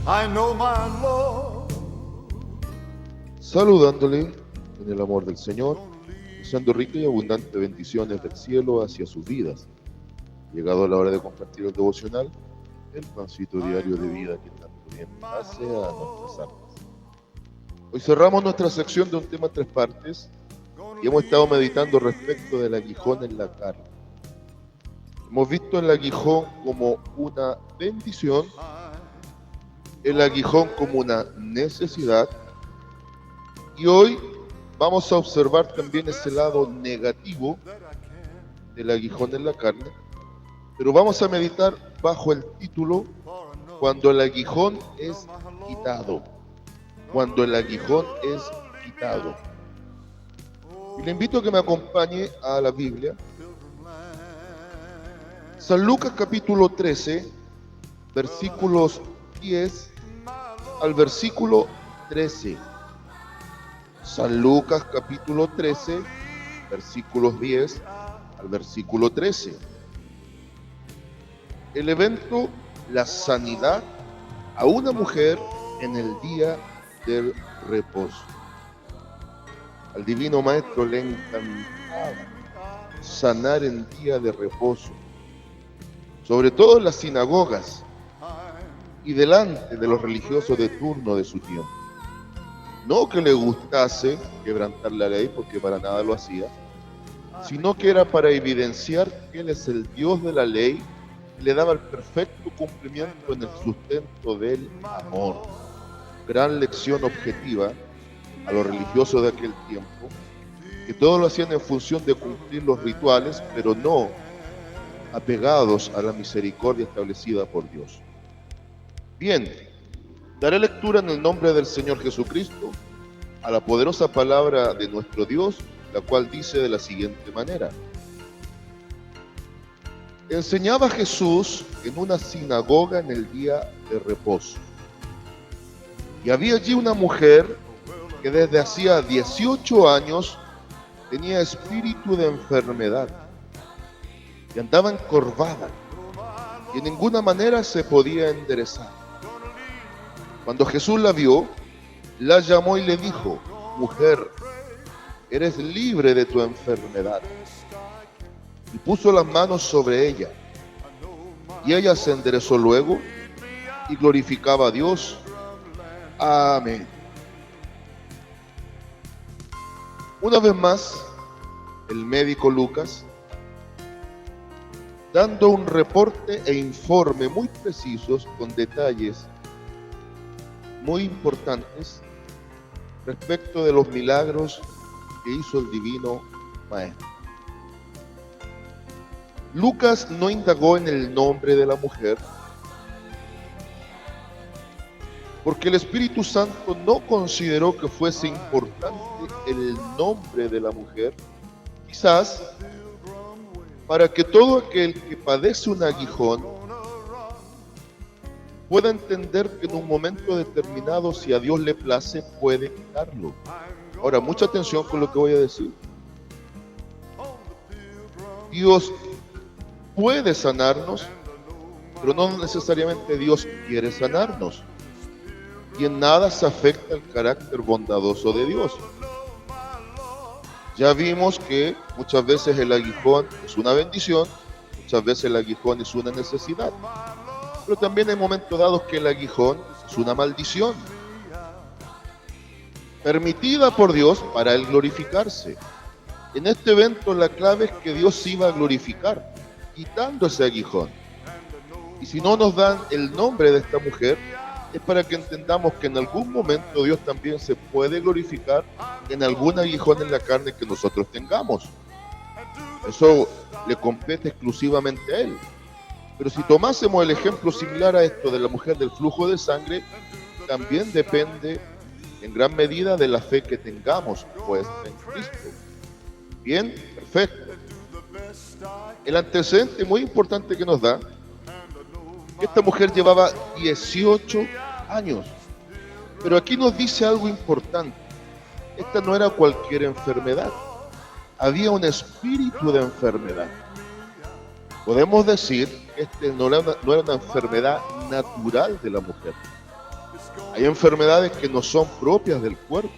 I know my Lord. Saludándole en el amor del Señor, deseando rica y abundante bendiciones del cielo hacia sus vidas. Llegado a la hora de compartir el devocional, el pancito diario de vida que tanto bien hace a nuestras almas. Hoy cerramos nuestra sección de un tema en tres partes y hemos estado meditando respecto del aguijón en la carne. Hemos visto el aguijón como una bendición, el aguijón como una necesidad, y hoy vamos a observar también ese lado negativo del aguijón en la carne, pero vamos a meditar bajo el título Cuando el aguijón es quitado. Cuando el aguijón es quitado. Y le invito a que me acompañe a la Biblia. San Lucas capítulo 13, versículos 10 al versículo 13. San Lucas capítulo 13, versículos 10 al versículo 13. El evento, la sanidad a una mujer en el día del reposo. Al Divino Maestro le encantaba sanar en día de reposo, sobre todo en las sinagogas y delante de los religiosos de turno de su tiempo. No que le gustase quebrantar la ley, porque para nada lo hacía, sino que era para evidenciar que Él es el Dios de la ley y le daba el perfecto cumplimiento en el sustento del amor. Gran lección objetiva a los religiosos de aquel tiempo, que todos lo hacían en función de cumplir los rituales, pero no apegados a la misericordia establecida por Dios. Bien, daré lectura en el nombre del Señor Jesucristo a la poderosa palabra de nuestro Dios, la cual dice de la siguiente manera. Enseñaba Jesús en una sinagoga en el día de reposo. Y había allí una mujer que desde hacía 18 años tenía espíritu de enfermedad y andaba encorvada y en ninguna manera se podía enderezar. Cuando Jesús la vio, la llamó y le dijo: mujer, eres libre de tu enfermedad. Y puso las manos sobre ella, y ella se enderezó luego y glorificaba a Dios. Amén. Una vez más, el médico Lucas, dando un reporte e informe muy precisos con detalles muy importantes respecto de los milagros que hizo el Divino Maestro. Lucas no indagó en el nombre de la mujer, porque el Espíritu Santo no consideró que fuese importante el nombre de la mujer, quizás para que todo aquel que padece un aguijón pueda entender que en un momento determinado, si a Dios le place, puede quitarlo. Ahora, mucha atención con lo que voy a decir. Dios puede sanarnos, pero no necesariamente Dios quiere sanarnos. Y en nada se afecta el carácter bondadoso de Dios. Ya vimos que muchas veces el aguijón es una bendición, muchas veces el aguijón es una necesidad. Pero también hay momentos dados que el aguijón es una maldición, permitida por Dios para Él glorificarse. En este evento la clave es que Dios se iba a glorificar, quitando ese aguijón. Y si no nos dan el nombre de esta mujer, es para que entendamos que en algún momento Dios también se puede glorificar en algún aguijón en la carne que nosotros tengamos. Eso le compete exclusivamente a Él. Pero si tomásemos el ejemplo similar a esto de la mujer del flujo de sangre, también depende en gran medida de la fe que tengamos puesta en Cristo. Bien, perfecto. El antecedente muy importante que nos da, esta mujer llevaba 18 años, pero aquí nos dice algo importante. Esta no era cualquier enfermedad, había un espíritu de enfermedad. Podemos decir que no era una enfermedad natural de la mujer, Hay enfermedades que no son propias del cuerpo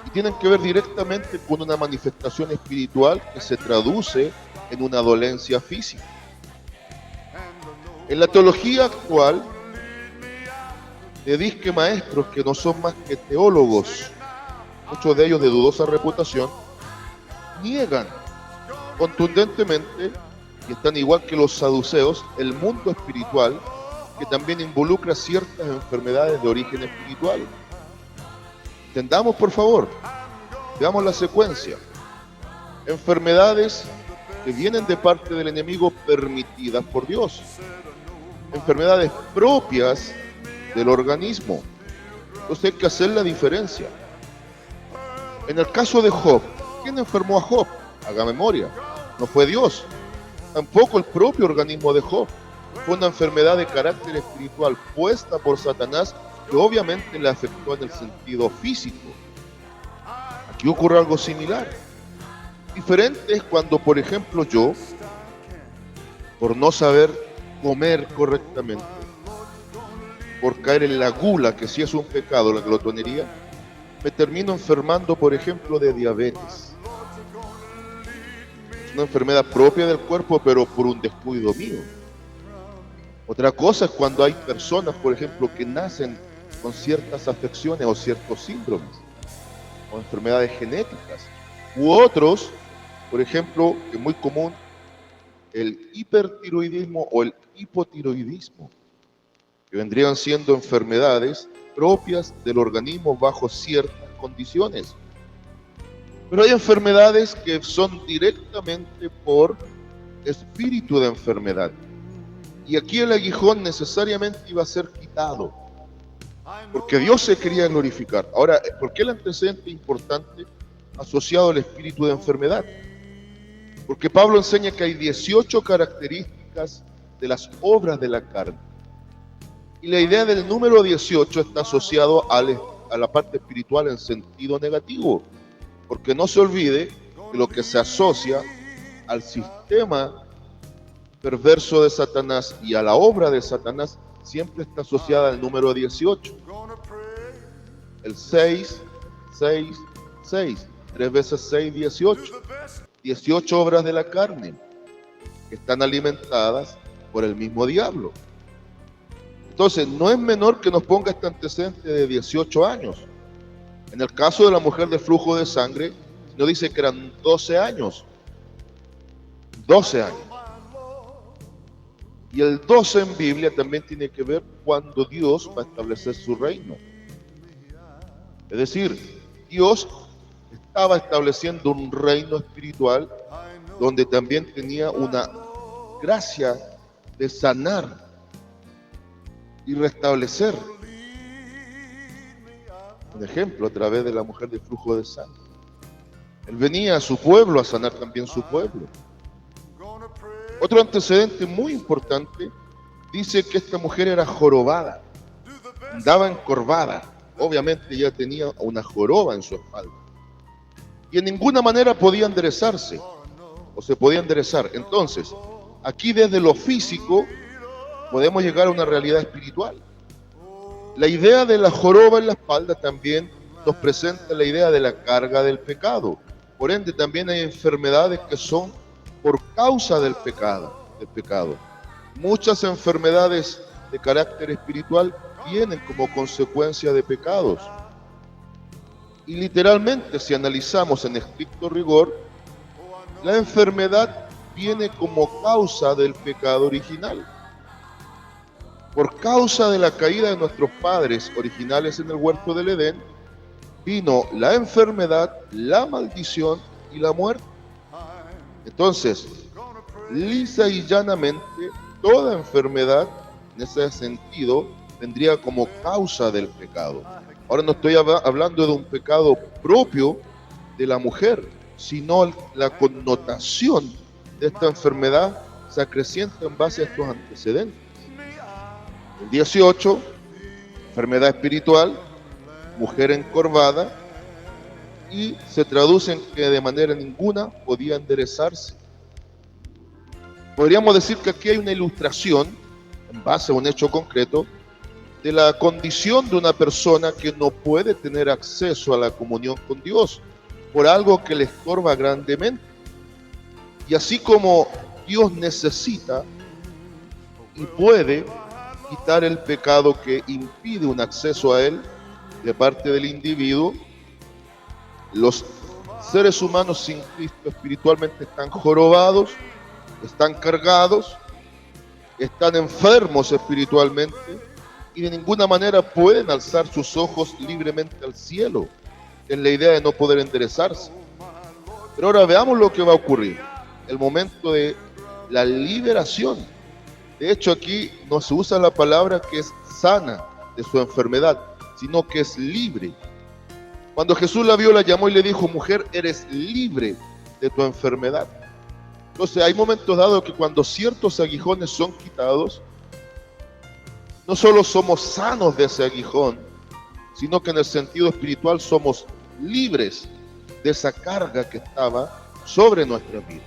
y tienen que ver directamente con una manifestación espiritual que se traduce en una dolencia física. En la teología actual, de disque maestros que no son más que teólogos, muchos de ellos de dudosa reputación, niegan contundentemente, y están igual que los saduceos, el mundo espiritual, que también involucra ciertas enfermedades de origen espiritual. Entendamos, por favor, veamos la secuencia. Enfermedades que vienen de parte del enemigo permitidas por Dios. Enfermedades propias del organismo. Entonces hay que hacer la diferencia. En el caso de Job, ¿quién enfermó a Job? Haga memoria. No fue Dios. Tampoco el propio organismo de Job. Fue una enfermedad de carácter espiritual puesta por Satanás que obviamente le afectó en el sentido físico. Aquí ocurre algo similar. Diferente es cuando, por ejemplo, yo, por no saber comer correctamente, por caer en la gula, que sí es un pecado, la glotonería, me termino enfermando, por ejemplo, de diabetes. Es una enfermedad propia del cuerpo, pero por un descuido mío. Otra cosa es cuando hay personas, por ejemplo, que nacen con ciertas afecciones o ciertos síndromes o enfermedades genéticas. U otros, por ejemplo, que es muy común, el hipertiroidismo o el hipotiroidismo, que vendrían siendo enfermedades propias del organismo bajo ciertas condiciones. Pero hay enfermedades que son directamente por espíritu de enfermedad. Y aquí el aguijón necesariamente iba a ser quitado, porque Dios se quería glorificar. Ahora, ¿por qué el antecedente importante asociado al espíritu de enfermedad? Porque Pablo enseña que hay 18 características de las obras de la carne. Y la idea del número 18 está asociado a la parte espiritual en sentido negativo. Porque no se olvide que lo que se asocia al sistema perverso de Satanás y a la obra de Satanás siempre está asociada al número 18. El 6, 6, 6. 3 veces 6, 18. 18 obras de la carne que están alimentadas por el mismo diablo. Entonces, no es menor que nos ponga este antecedente de 18 años. En el caso de la mujer de flujo de sangre, nos dice que eran 12 años. 12 años. Y el 12 en Biblia también tiene que ver cuando Dios va a establecer su reino. Es decir, Dios estaba estableciendo un reino espiritual donde también tenía una gracia de sanar y restablecer. Un ejemplo, a través de la mujer de flujo de sangre. Él venía a su pueblo a sanar también su pueblo. Otro antecedente muy importante dice que esta mujer era jorobada, andaba encorvada, obviamente ya tenía una joroba en su espalda y en ninguna manera podía enderezarse o se podía enderezar. Entonces, aquí desde lo físico podemos llegar a una realidad espiritual. La idea de la joroba en la espalda también nos presenta la idea de la carga del pecado. Por ende, también hay enfermedades que son por causa del pecado. Muchas enfermedades de carácter espiritual vienen como consecuencia de pecados. Y literalmente, si analizamos en estricto rigor, la enfermedad viene como causa del pecado original. Por causa de la caída de nuestros padres originales en el huerto del Edén, vino la enfermedad, la maldición y la muerte. Entonces, lisa y llanamente, toda enfermedad en ese sentido vendría como causa del pecado. Ahora no estoy hablando de un pecado propio de la mujer, sino la connotación de esta enfermedad se acrecienta en base a estos antecedentes. El 18, enfermedad espiritual, mujer encorvada, y se traduce en que de manera ninguna podía enderezarse. Podríamos decir que aquí hay una ilustración, en base a un hecho concreto, de la condición de una persona que no puede tener acceso a la comunión con Dios por algo que le estorba grandemente. Y así como Dios necesita y puede quitar el pecado que impide un acceso a Él de parte del individuo, los seres humanos sin Cristo espiritualmente están jorobados, están cargados, están enfermos espiritualmente y de ninguna manera pueden alzar sus ojos libremente al cielo, en la idea de no poder enderezarse. Pero ahora veamos lo que va a ocurrir, el momento de la liberación. De hecho, aquí no se usa la palabra que es sana de su enfermedad, sino que es libre. Cuando Jesús la vio, la llamó y le dijo: mujer, eres libre de tu enfermedad. Entonces hay momentos dados que cuando ciertos aguijones son quitados, no solo somos sanos de ese aguijón, sino que en el sentido espiritual somos libres de esa carga que estaba sobre nuestra vida.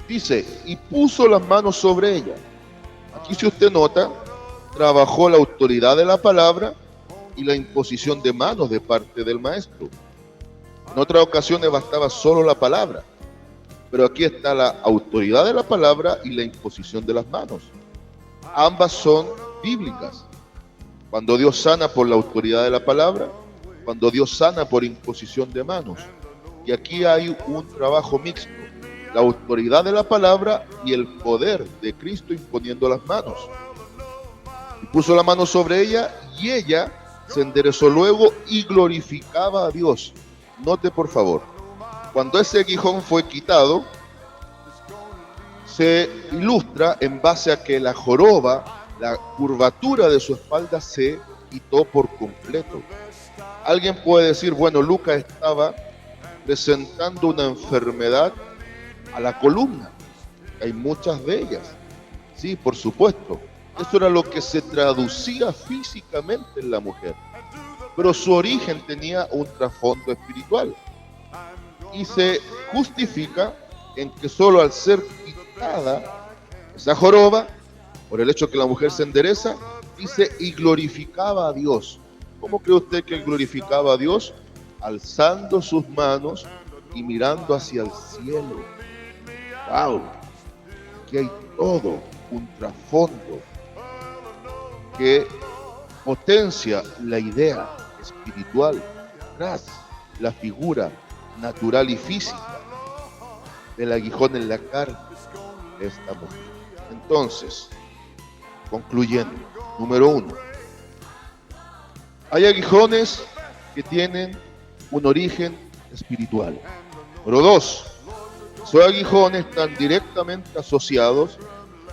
Dice, y puso las manos sobre ella. Aquí, si usted nota, trabajó la autoridad de la palabra y la imposición de manos de parte del maestro. En otras ocasiones bastaba solo la palabra, pero aquí está la autoridad de la palabra y la imposición de las manos. Ambas son bíblicas. Cuando Dios sana por la autoridad de la palabra, cuando Dios sana por imposición de manos. Y aquí hay un trabajo mixto, la autoridad de la palabra y el poder de Cristo imponiendo las manos. Y puso la mano sobre ella y ella se enderezó luego y glorificaba a Dios. Note por favor, cuando ese aguijón fue quitado, se ilustra en base a que la joroba, la curvatura de su espalda se quitó por completo. Alguien puede decir, bueno, Lucas estaba presentando una enfermedad a la columna. Hay muchas de ellas. Sí, por supuesto. Eso era lo que se traducía físicamente en la mujer. Pero su origen tenía un trasfondo espiritual. Y se justifica en que solo al ser quitada esa joroba, por el hecho que la mujer se endereza, dice, y glorificaba a Dios. ¿Cómo cree usted que glorificaba a Dios? Alzando sus manos y mirando hacia el cielo. ¡Wow! Aquí hay todo un trasfondo que potencia la idea espiritual tras la figura natural y física del aguijón en la carne de esta mujer. Entonces, concluyendo, número 1, hay aguijones que tienen un origen espiritual. Número 2, esos aguijones están directamente asociados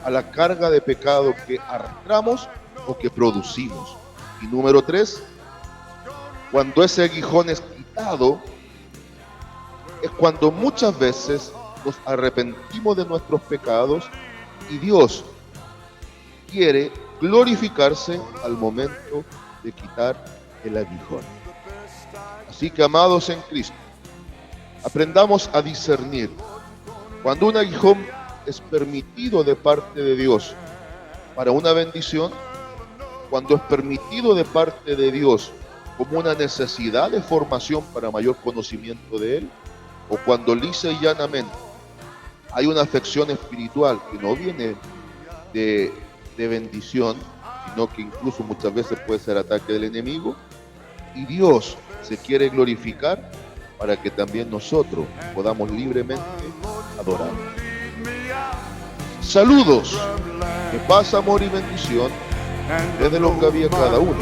a la carga de pecado que arrastramos o que producimos. Y número 3, cuando ese aguijón es quitado, es cuando muchas veces nos arrepentimos de nuestros pecados y Dios quiere glorificarse al momento de quitar el aguijón. Así que, amados en Cristo, aprendamos a discernir cuando un aguijón es permitido de parte de Dios para una bendición, cuando es permitido de parte de Dios como una necesidad de formación para mayor conocimiento de Él, o cuando lisa y llanamente hay una afección espiritual que no viene de bendición, sino que incluso muchas veces puede ser ataque del enemigo, y Dios se quiere glorificar para que también nosotros podamos libremente adorar. Saludos, que paz, amor y bendición desde lo que había cada uno.